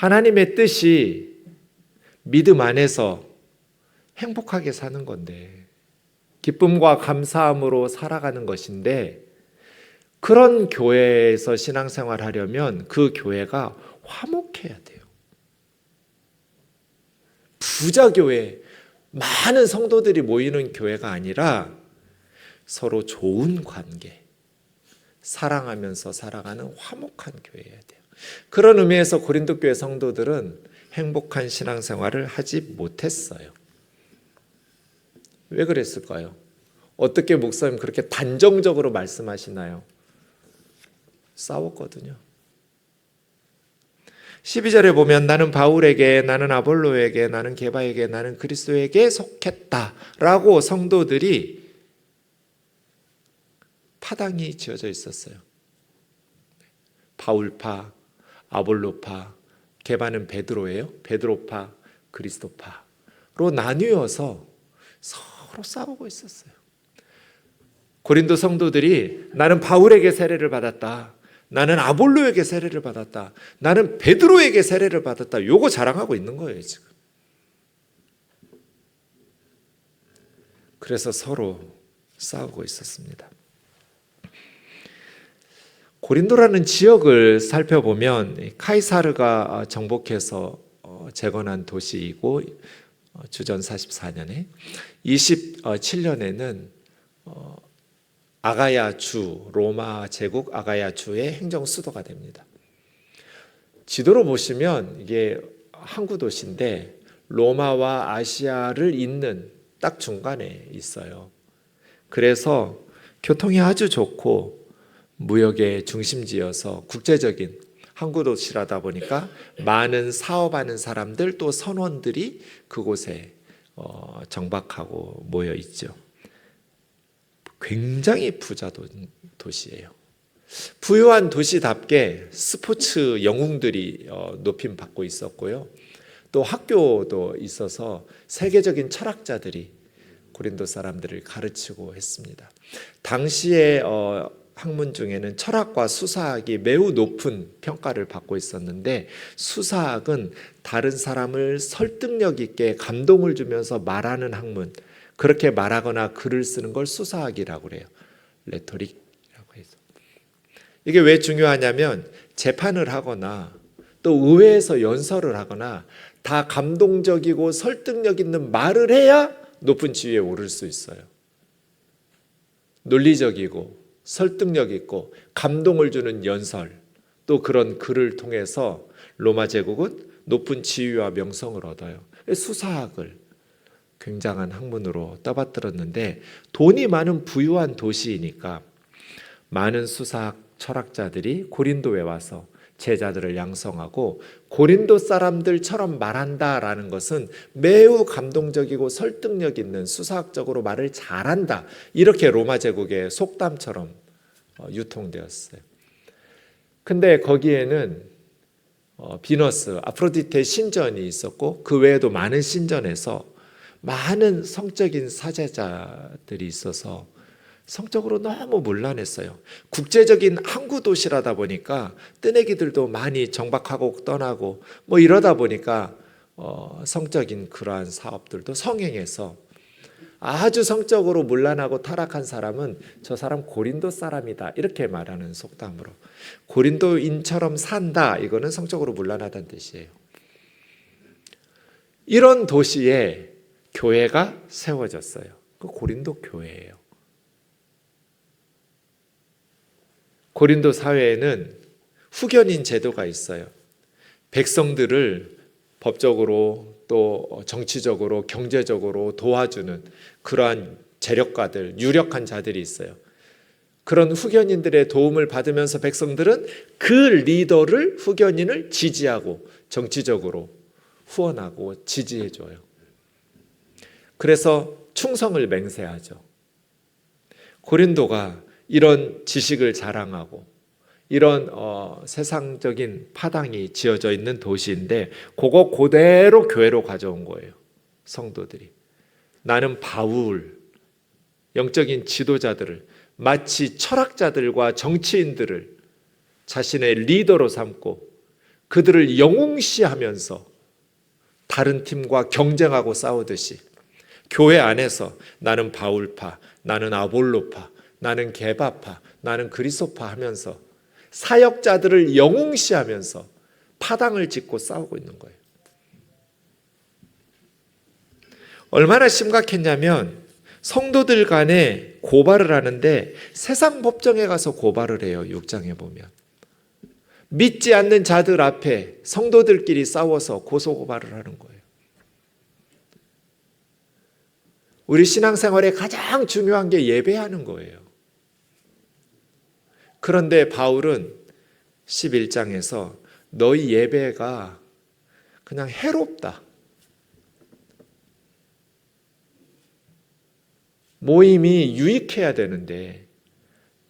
하나님의 뜻이 믿음 안에서 행복하게 사는 건데, 기쁨과 감사함으로 살아가는 것인데, 그런 교회에서 신앙생활 하려면 그 교회가 화목해야 돼요. 부자 교회, 많은 성도들이 모이는 교회가 아니라 서로 좋은 관계, 사랑하면서 살아가는 화목한 교회여야 돼요. 그런 의미에서 고린도 교회 성도들은 행복한 신앙생활을 하지 못했어요. 왜 그랬을까요? 어떻게 목사님 그렇게 단정적으로 말씀하시나요? 싸웠거든요. 12절에 보면 나는 바울에게, 나는 아볼로에게, 나는 게바에게, 나는 그리스도에게 속했다라고 성도들이 파당이 지어져 있었어요. 바울파, 아볼로파, 게바는 베드로예요. 베드로파, 그리스도파로 나뉘어서 서로 싸우고 있었어요. 고린도 성도들이 나는 바울에게 세례를 받았다, 나는 아볼로에게 세례를 받았다, 나는 베드로에게 세례를 받았다, 요거 자랑하고 있는 거예요 지금. 그래서 서로 싸우고 있었습니다. 고린도라는 지역을 살펴보면 카이사르가 정복해서 재건한 도시이고, 주전 44년에 27년에는 아가야 주, 로마 제국 아가야 주의 행정 수도가 됩니다. 지도로 보시면 이게 항구 도시인데 로마와 아시아를 잇는 딱 중간에 있어요. 그래서 교통이 아주 좋고 무역의 중심지여서 국제적인 항구 도시라다 보니까 많은 사업하는 사람들, 또 선원들이 그곳에 정박하고 모여 있죠. 굉장히 부자 도시예요. 부유한 도시답게 스포츠 영웅들이 높임 받고 있었고요. 또 학교도 있어서 세계적인 철학자들이 고린도 사람들을 가르치고 했습니다. 당시에 학문 중에는 철학과 수사학이 매우 높은 평가를 받고 있었는데, 수사학은 다른 사람을 설득력 있게 감동을 주면서 말하는 학문, 그렇게 말하거나 글을 쓰는 걸 수사학이라고 그래요. 레토릭이라고 해서. 이게 왜 중요하냐면 재판을 하거나 또 의회에서 연설을 하거나 다 감동적이고 설득력 있는 말을 해야 높은 지위에 오를 수 있어요. 논리적이고 설득력 있고 감동을 주는 연설, 또 그런 글을 통해서 로마 제국은 높은 지위와 명성을 얻어요. 수사학을 굉장한 학문으로 떠받들었는데, 돈이 많은 부유한 도시이니까 많은 수사학 철학자들이 고린도에 와서 제자들을 양성하고, 고린도 사람들처럼 말한다라는 것은 매우 감동적이고 설득력 있는, 수사학적으로 말을 잘한다, 이렇게 로마 제국의 속담처럼 유통되었어요. 근데 거기에는 비너스, 아프로디테 신전이 있었고, 그 외에도 많은 신전에서 많은 성적인 사제자들이 있어서 성적으로 너무 문란했어요. 국제적인 항구 도시라다 보니까 뜨내기들도 많이 정박하고 떠나고 뭐 이러다 보니까 성적인 그러한 사업들도 성행해서 아주 성적으로 문란하고 타락한 사람은 저 사람 고린도 사람이다, 이렇게 말하는 속담으로, 고린도인처럼 산다, 이거는 성적으로 문란하다는 뜻이에요. 이런 도시에 교회가 세워졌어요. 그 고린도 교회예요. 고린도 사회에는 후견인 제도가 있어요. 백성들을 법적으로 또 정치적으로 경제적으로 도와주는 그러한 재력가들, 유력한 자들이 있어요. 그런 후견인들의 도움을 받으면서 백성들은 그 리더를, 후견인을 지지하고 정치적으로 후원하고 지지해줘요. 그래서 충성을 맹세하죠. 고린도가 이런 지식을 자랑하고 이런 세상적인 파당이 지어져 있는 도시인데, 그거 그대로 교회로 가져온 거예요. 성도들이. 나는 바울, 영적인 지도자들을, 마치 철학자들과 정치인들을 자신의 리더로 삼고 그들을 영웅시하면서 다른 팀과 경쟁하고 싸우듯이 교회 안에서 나는 바울파, 나는 아볼로파, 나는 게바파, 나는 그리스도파 하면서 사역자들을 영웅시하면서 파당을 짓고 싸우고 있는 거예요. 얼마나 심각했냐면 성도들 간에 고발을 하는데 세상 법정에 가서 고발을 해요. 6장에 보면 믿지 않는 자들 앞에 성도들끼리 싸워서 고소고발을 하는 거예요. 우리 신앙생활에 가장 중요한 게 예배하는 거예요. 그런데 바울은 11장에서 너희 예배가 그냥 해롭다. 모임이 유익해야 되는데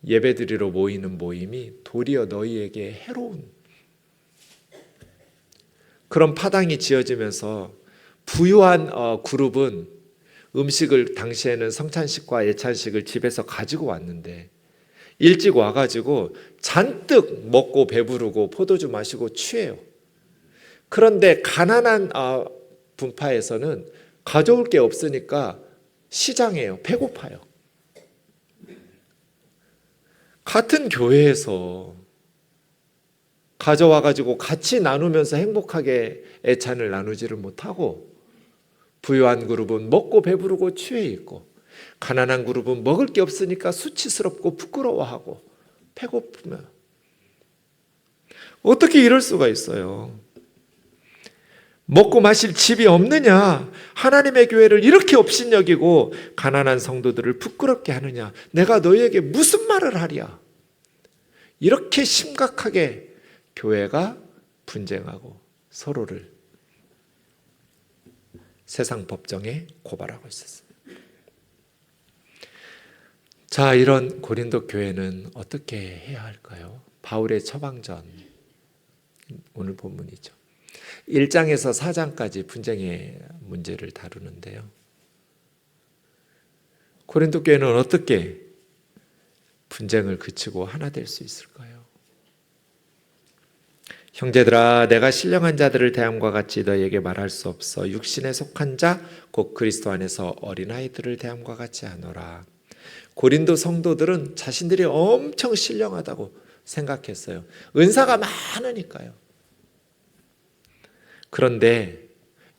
예배드리러 모이는 모임이 도리어 너희에게 해로운 그런 파당이 지어지면서 부유한 그룹은 음식을 당시에는 성찬식과 예찬식을 집에서 가지고 왔는데 일찍 와가지고 잔뜩 먹고 배부르고 포도주 마시고 취해요. 그런데 가난한 분파에서는 가져올 게 없으니까 시장이에요. 배고파요. 같은 교회에서 가져와가지고 같이 나누면서 행복하게 애찬을 나누지를 못하고 부유한 그룹은 먹고 배부르고 취해 있고 가난한 그룹은 먹을 게 없으니까 수치스럽고 부끄러워하고 배고프면 어떻게 이럴 수가 있어요? 먹고 마실 집이 없느냐? 하나님의 교회를 이렇게 업신여기고 가난한 성도들을 부끄럽게 하느냐? 내가 너희에게 무슨 말을 하랴? 이렇게 심각하게 교회가 분쟁하고 서로를 세상 법정에 고발하고 있었어요. 자, 이런 고린도 교회는 어떻게 해야 할까요? 바울의 처방전, 오늘 본문이죠. 1장에서 4장까지 분쟁의 문제를 다루는데요. 고린도 교회는 어떻게 분쟁을 그치고 하나 될 수 있을까요? 형제들아, 내가 신령한 자들을 대함과 같이 너희에게 말할 수 없어. 육신에 속한 자 곧 그리스도 안에서 어린아이들을 대함과 같이 하노라. 고린도 성도들은 자신들이 엄청 신령하다고 생각했어요. 은사가 많으니까요. 그런데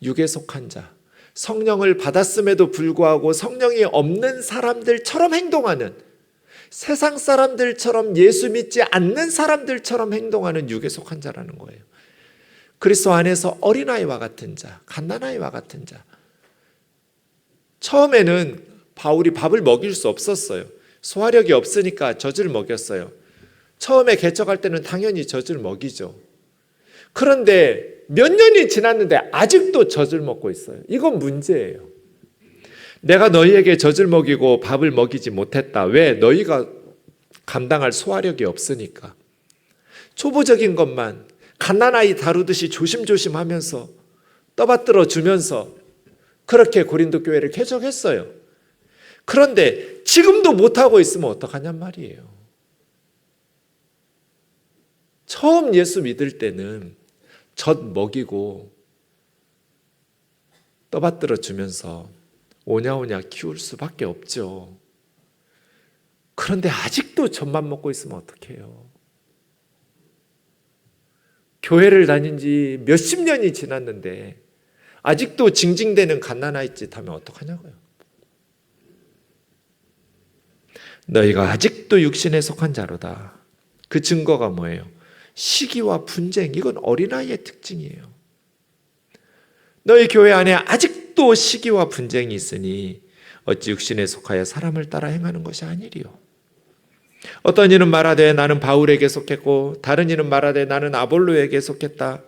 육에 속한 자, 성령을 받았음에도 불구하고 성령이 없는 사람들처럼 행동하는, 세상 사람들처럼 예수 믿지 않는 사람들처럼 행동하는 육에 속한 자라는 거예요. 그리스도 안에서 어린아이와 같은 자, 갓난아이와 같은 자. 처음에는 바울이 밥을 먹일 수 없었어요. 소화력이 없으니까 젖을 먹였어요. 처음에 개척할 때는 당연히 젖을 먹이죠. 그런데 몇 년이 지났는데 아직도 젖을 먹고 있어요. 이건 문제예요. 내가 너희에게 젖을 먹이고 밥을 먹이지 못했다. 왜? 너희가 감당할 소화력이 없으니까. 초보적인 것만 갓난아이 다루듯이 조심조심 하면서 떠받들어 주면서 그렇게 고린도 교회를 개척했어요. 그런데 지금도 못하고 있으면 어떡하냔 말이에요. 처음 예수 믿을 때는 젖 먹이고 떠받들어 주면서 오냐오냐 키울 수밖에 없죠. 그런데 아직도 젖만 먹고 있으면 어떡해요? 교회를 다닌 지 몇십 년이 지났는데 아직도 징징대는 갓난아이 짓 하면 어떡하냐고요. 너희가 아직도 육신에 속한 자로다. 그 증거가 뭐예요? 시기와 분쟁, 이건 어린아이의 특징이에요. 너희 교회 안에 아직도 시기와 분쟁이 있으니 어찌 육신에 속하여 사람을 따라 행하는 것이 아니리요. 어떤 이는 말하되 나는 바울에게 속했고 다른 이는 말하되 나는 아볼로에게 속했다.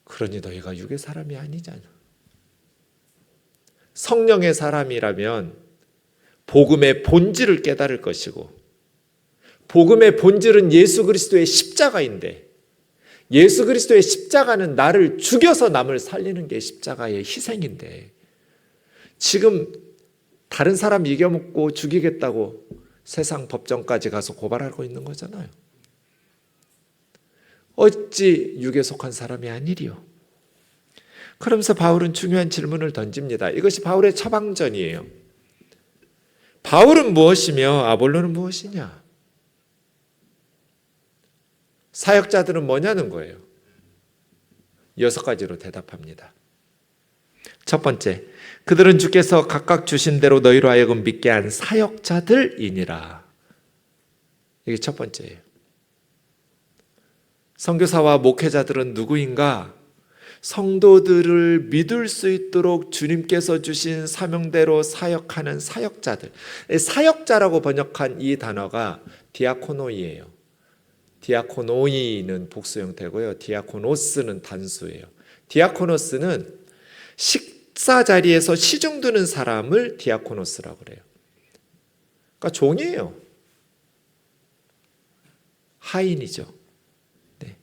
그러니 너희가 육의 사람이 아니잖아. 성령의 사람이라면 복음의 본질을 깨달을 것이고, 복음의 본질은 예수 그리스도의 십자가인데, 예수 그리스도의 십자가는 나를 죽여서 남을 살리는 게 십자가의 희생인데, 지금 다른 사람 이겨먹고 죽이겠다고 세상 법정까지 가서 고발하고 있는 거잖아요. 어찌 육에 속한 사람이 아니리요? 그러면서 바울은 중요한 질문을 던집니다. 이것이 바울의 처방전이에요. 바울은 무엇이며 아볼로는 무엇이냐? 사역자들은 뭐냐는 거예요. 6가지로 대답합니다. 첫 번째, 그들은 주께서 각각 주신 대로 너희로 하여금 믿게 한 사역자들이니라. 이게 첫 번째예요. 선교사와 목회자들은 누구인가? 성도들을 믿을 수 있도록 주님께서 주신 사명대로 사역하는 사역자들. 사역자라고 번역한 이 단어가 디아코노이예요. 디아코노이는 복수 형태고요. 디아코노스는 단수예요. 디아코노스는 식사 자리에서 시중 드는 사람을 디아코노스라고 그래요. 그러니까 종이에요. 하인이죠. 네.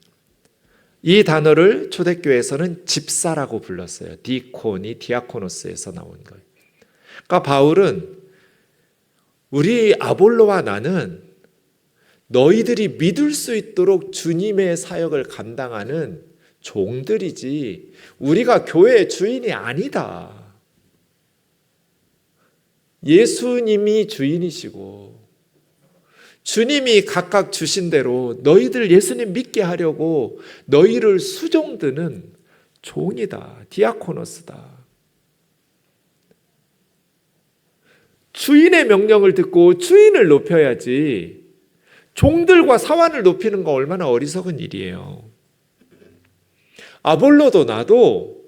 이 단어를 초대교회에서는 집사라고 불렀어요. 디콘이 디아코노스에서 나온 거예요. 그러니까 바울은 우리 아볼로와 나는 너희들이 믿을 수 있도록 주님의 사역을 감당하는 종들이지 우리가 교회의 주인이 아니다. 예수님이 주인이시고 주님이 각각 주신 대로 너희들 예수님 믿게 하려고 너희를 수종드는 종이다. 디아코노스다. 주인의 명령을 듣고 주인을 높여야지 종들과 사환을 높이는 건 얼마나 어리석은 일이에요. 아볼로도 나도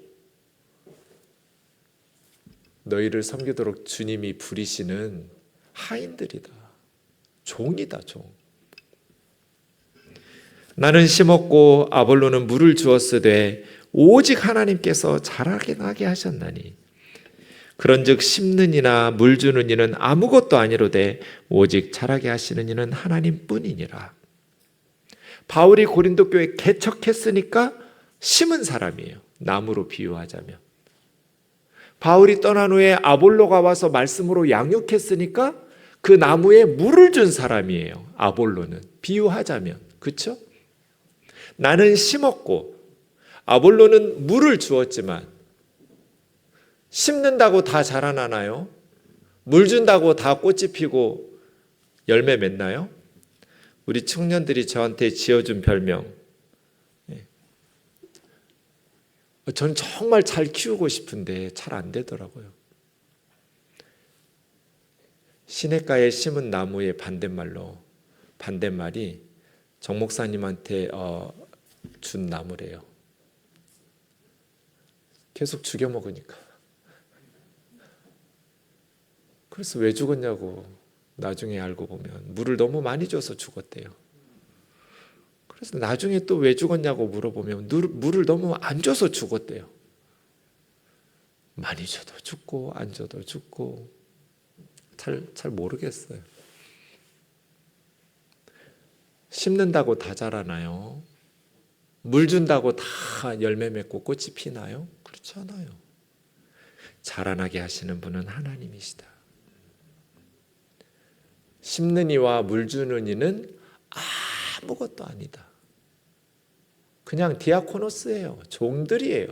너희를 섬기도록 주님이 부리시는 하인들이다. 종이다, 종. 나는 심었고 아볼로는 물을 주었으되 오직 하나님께서 자라게 나게 하셨나니 그런즉 심는 이나 물 주는 이는 아무것도 아니로되 오직 자라게 하시는 이는 하나님뿐이니라. 바울이 고린도 교회 개척했으니까 심은 사람이에요. 나무로 비유하자면. 바울이 떠난 후에 아볼로가 와서 말씀으로 양육했으니까 그 나무에 물을 준 사람이에요. 아볼로는 비유하자면. 그렇죠? 나는 심었고 아볼로는 물을 주었지만 심는다고 다 자라나나요? 물 준다고 다 꽃이 피고 열매 맺나요? 우리 청년들이 저한테 지어준 별명, 저는 정말 잘 키우고 싶은데 잘 안 되더라고요. 시냇가에 심은 나무의 반대말이 정 목사님한테 준 나무래요. 계속 죽여 먹으니까. 그래서 왜 죽었냐고 나중에 알고 보면 물을 너무 많이 줘서 죽었대요. 그래서 나중에 또 왜 죽었냐고 물어보면 물을 너무 안 줘서 죽었대요. 많이 줘도 죽고 안 줘도 죽고 잘 모르겠어요. 심는다고 다 자라나요? 물 준다고 다 열매 맺고 꽃이 피나요? 그렇지 않아요. 자라나게 하시는 분은 하나님이시다. 심는 이와 물 주는 이는 아무것도 아니다. 그냥 디아코노스예요. 종들이에요.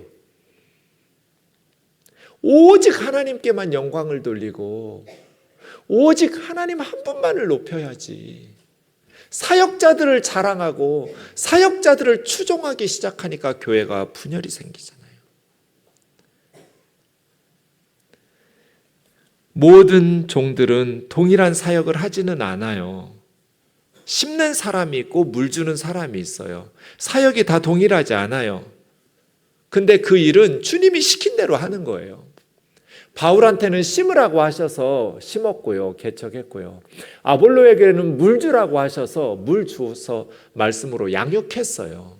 오직 하나님께만 영광을 돌리고 오직 하나님 한 분만을 높여야지. 사역자들을 자랑하고 사역자들을 추종하기 시작하니까 교회가 분열이 생기잖아요. 모든 종들은 동일한 사역을 하지는 않아요. 심는 사람이 있고 물 주는 사람이 있어요. 사역이 다 동일하지 않아요. 근데 그 일은 주님이 시킨 대로 하는 거예요. 바울한테는 심으라고 하셔서 심었고요. 개척했고요. 아볼로에게는 물 주라고 하셔서 물 주어서 말씀으로 양육했어요.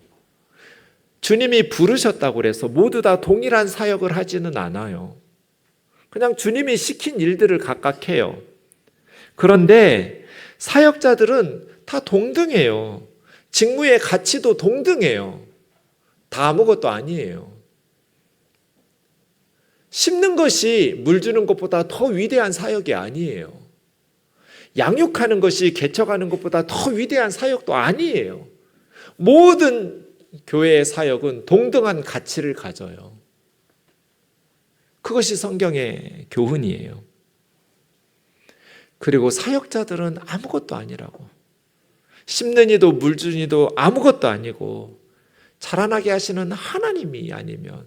주님이 부르셨다고 그래서 모두 다 동일한 사역을 하지는 않아요. 그냥 주님이 시킨 일들을 각각 해요. 그런데 사역자들은 다 동등해요. 직무의 가치도 동등해요. 다 아무것도 아니에요. 심는 것이 물 주는 것보다 더 위대한 사역이 아니에요. 양육하는 것이 개척하는 것보다 더 위대한 사역도 아니에요. 모든 교회의 사역은 동등한 가치를 가져요. 그것이 성경의 교훈이에요. 그리고 사역자들은 아무것도 아니라고. 심는 이도 물 주는 이도 아무것도 아니고 자라나게 하시는 하나님이 아니면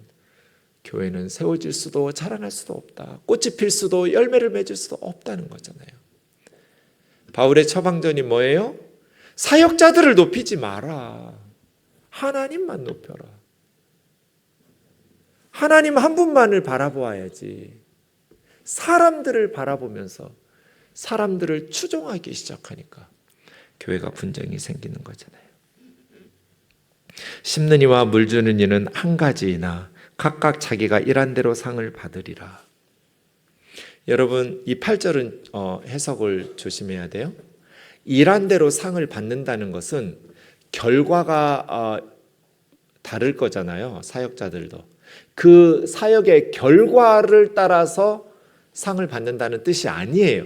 교회는 세워질 수도 자라날 수도 없다. 꽃이 필 수도 열매를 맺을 수도 없다는 거잖아요. 바울의 처방전이 뭐예요? 사역자들을 높이지 마라. 하나님만 높여라. 하나님 한 분만을 바라보아야지. 사람들을 바라보면서 사람들을 추종하기 시작하니까 교회가 분쟁이 생기는 거잖아요. 심는 이와 물 주는 이는 한 가지이나 각각 자기가 일한 대로 상을 받으리라. 여러분, 이 8절은 해석을 조심해야 돼요. 일한 대로 상을 받는다는 것은 결과가 다를 거잖아요. 사역자들도. 그 사역의 결과를 따라서 상을 받는다는 뜻이 아니에요.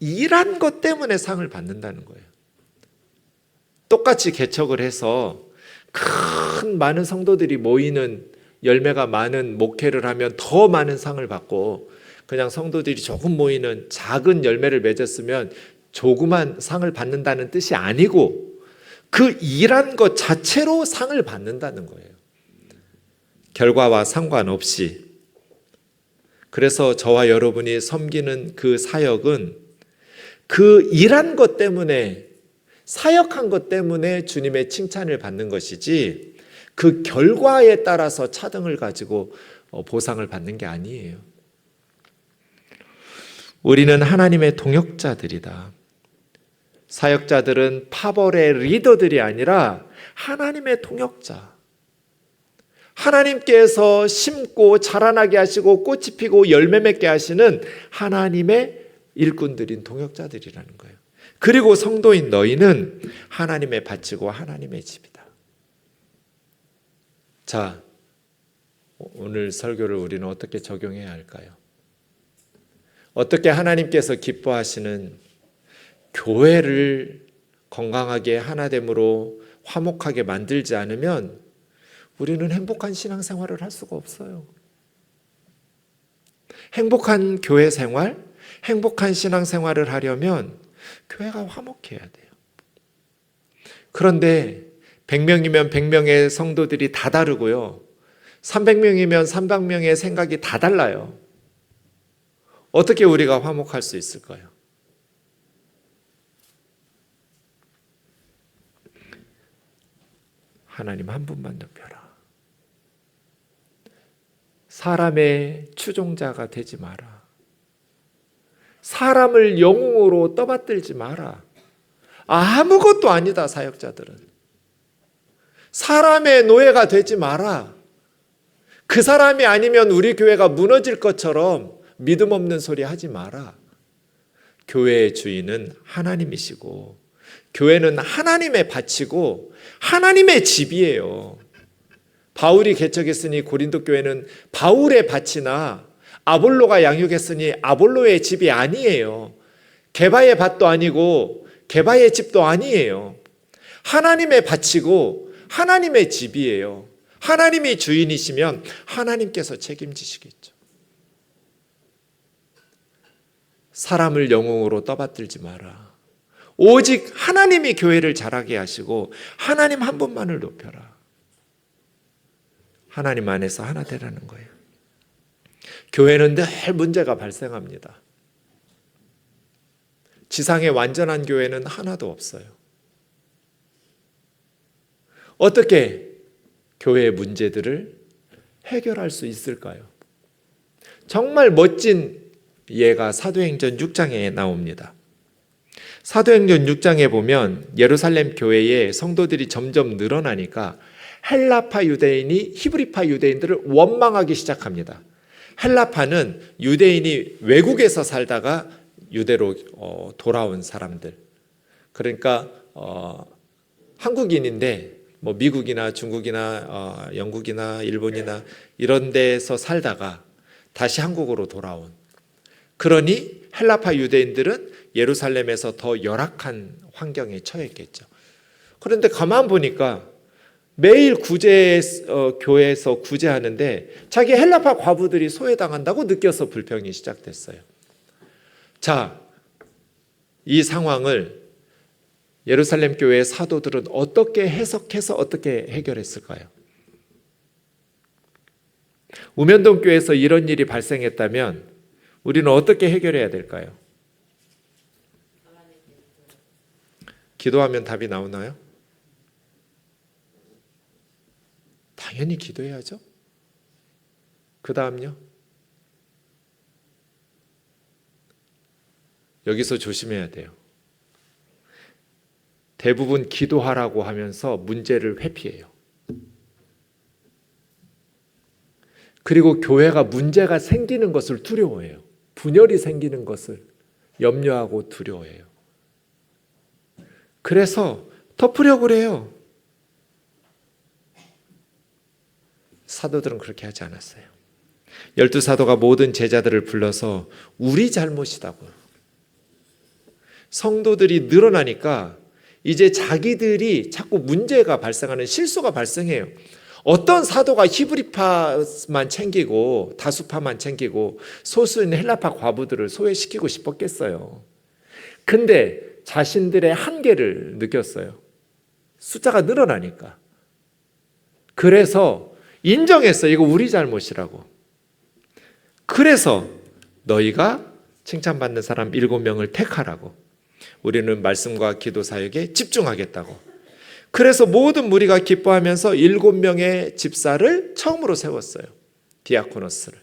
일한 것 때문에 상을 받는다는 거예요. 똑같이 개척을 해서 큰 많은 성도들이 모이는 열매가 많은 목회를 하면 더 많은 상을 받고, 그냥 성도들이 조금 모이는 작은 열매를 맺었으면 조그만 상을 받는다는 뜻이 아니고 그 일한 것 자체로 상을 받는다는 거예요. 결과와 상관없이. 그래서 저와 여러분이 섬기는 그 사역은 그 일한 것 때문에, 사역한 것 때문에 주님의 칭찬을 받는 것이지 그 결과에 따라서 차등을 가지고 보상을 받는 게 아니에요. 우리는 하나님의 동역자들이다. 사역자들은 파벌의 리더들이 아니라 하나님의 동역자. 하나님께서 심고 자라나게 하시고 꽃이 피고 열매 맺게 하시는 하나님의 일꾼들인 동역자들이라는 거예요. 그리고 성도인 너희는 하나님의 밭이고 하나님의 집이다. 자, 오늘 설교를 우리는 어떻게 적용해야 할까요? 어떻게 하나님께서 기뻐하시는 교회를 건강하게 하나됨으로 화목하게 만들지 않으면 우리는 행복한 신앙생활을 할 수가 없어요. 행복한 교회 생활, 행복한 신앙생활을 하려면 교회가 화목해야 돼요. 그런데 100명이면 100명의 성도들이 다 다르고요. 300명이면 300명의 생각이 다 달라요. 어떻게 우리가 화목할 수 있을까요? 하나님 한 분만 높여라. 사람의 추종자가 되지 마라. 사람을 영웅으로 떠받들지 마라. 아무것도 아니다, 사역자들은. 사람의 노예가 되지 마라. 그 사람이 아니면 우리 교회가 무너질 것처럼 믿음 없는 소리 하지 마라. 교회의 주인은 하나님이시고 교회는 하나님의 밭이고 하나님의 집이에요. 바울이 개척했으니 고린도 교회는 바울의 밭이나 아볼로가 양육했으니 아볼로의 집이 아니에요. 게바의 밭도 아니고 게바의 집도 아니에요. 하나님의 밭이고 하나님의 집이에요. 하나님이 주인이시면 하나님께서 책임지시겠죠. 사람을 영웅으로 떠받들지 마라. 오직 하나님이 교회를 자라게 하시고 하나님 한 분만을 높여라. 하나님 안에서 하나 되라는 거예요. 교회는 늘 문제가 발생합니다. 지상에 완전한 교회는 하나도 없어요. 어떻게 교회의 문제들을 해결할 수 있을까요? 정말 멋진 예가 사도행전 6장에 나옵니다. 사도행전 6장에 보면 예루살렘 교회에 성도들이 점점 늘어나니까 헬라파 유대인이 히브리파 유대인들을 원망하기 시작합니다. 헬라파는 유대인이 외국에서 살다가 유대로 돌아온 사람들. 그러니까 한국인인데 뭐 미국이나 중국이나 영국이나 일본이나 이런 데서 살다가 다시 한국으로 돌아온. 그러니 헬라파 유대인들은 예루살렘에서 더 열악한 환경에 처했겠죠. 그런데 가만 보니까 매일 교회에서 구제하는데 자기 헬라파 과부들이 소외당한다고 느껴서 불평이 시작됐어요. 자, 이 상황을 예루살렘 교회의 사도들은 어떻게 해석해서 어떻게 해결했을까요? 우면동 교회에서 이런 일이 발생했다면 우리는 어떻게 해결해야 될까요? 기도하면 답이 나오나요? 당연히 기도해야죠. 그 다음요? 여기서 조심해야 돼요. 대부분 기도하라고 하면서 문제를 회피해요. 그리고 교회가 문제가 생기는 것을 두려워해요. 분열이 생기는 것을 염려하고 두려워해요. 그래서 덮으려고 그래요. 사도들은 그렇게 하지 않았어요. 12사도가 모든 제자들을 불러서 우리 잘못이다고. 성도들이 늘어나니까 이제 자기들이 자꾸 문제가 발생하는 실수가 발생해요. 어떤 사도가 히브리파만 챙기고 다수파만 챙기고 소수인 헬라파 과부들을 소외시키고 싶었겠어요. 근데 자신들의 한계를 느꼈어요. 숫자가 늘어나니까. 그래서 인정했어요. 이거 우리 잘못이라고. 그래서 너희가 칭찬받는 사람 7명을 택하라고. 우리는 말씀과 기도 사역에 집중하겠다고. 그래서 모든 무리가 기뻐하면서 7명의 집사를 처음으로 세웠어요. 디아코노스를.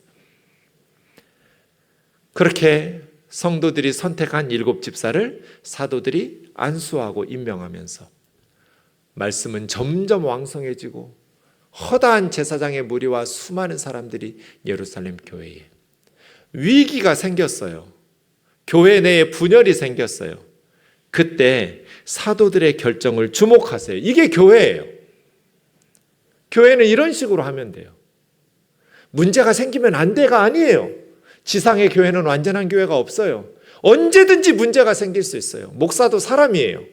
그렇게 성도들이 선택한 7 집사를 사도들이 안수하고 임명하면서 말씀은 점점 왕성해지고 허다한 제사장의 무리와 수많은 사람들이 예루살렘 교회에 위기가 생겼어요. 교회 내에 분열이 생겼어요. 그때 사도들의 결정을 주목하세요. 이게 교회예요. 교회는 이런 식으로 하면 돼요. 문제가 생기면 안 돼가 아니에요. 지상의 교회는 완전한 교회가 없어요. 언제든지 문제가 생길 수 있어요. 목사도 사람이에요.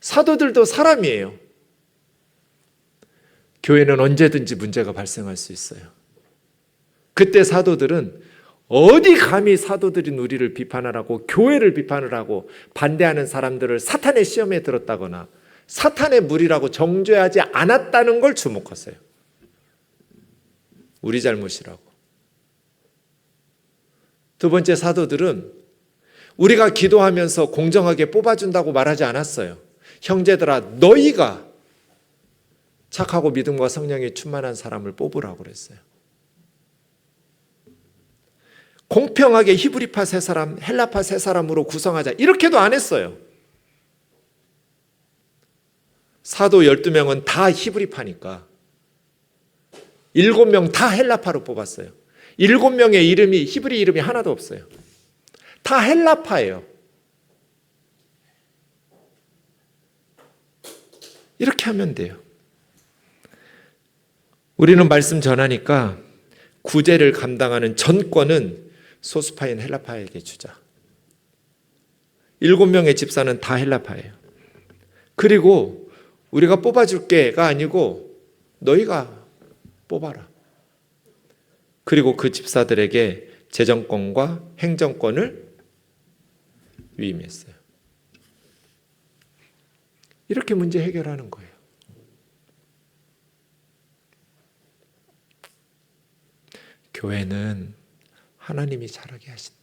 사도들도 사람이에요. 교회는 언제든지 문제가 발생할 수 있어요. 그때 사도들은 어디 감히 사도들인 우리를 비판하라고 교회를 비판을 하고 반대하는 사람들을 사탄의 시험에 들었다거나 사탄의 무리라고 정죄하지 않았다는 걸 주목하세요. 우리 잘못이라고. 두 번째, 사도들은 우리가 기도하면서 공정하게 뽑아준다고 말하지 않았어요. 형제들아, 너희가 착하고 믿음과 성령이 충만한 사람을 뽑으라고 그랬어요. 공평하게 히브리파 3사람, 헬라파 3사람으로 구성하자. 이렇게도 안 했어요. 사도 12명은 다 히브리파니까 7명 다 헬라파로 뽑았어요. 7명의 이름이 히브리 이름이 하나도 없어요. 다 헬라파예요. 이렇게 하면 돼요. 우리는 말씀 전하니까 구제를 감당하는 전권은 소수파인 헬라파에게 주자. 7명의 집사는 다 헬라파예요. 그리고 우리가 뽑아줄게가 아니고 너희가 뽑아라. 그리고 그 집사들에게 재정권과 행정권을 위임했어요. 이렇게 문제 해결하는 거예요. 교회는 하나님이 잘하게 하신다.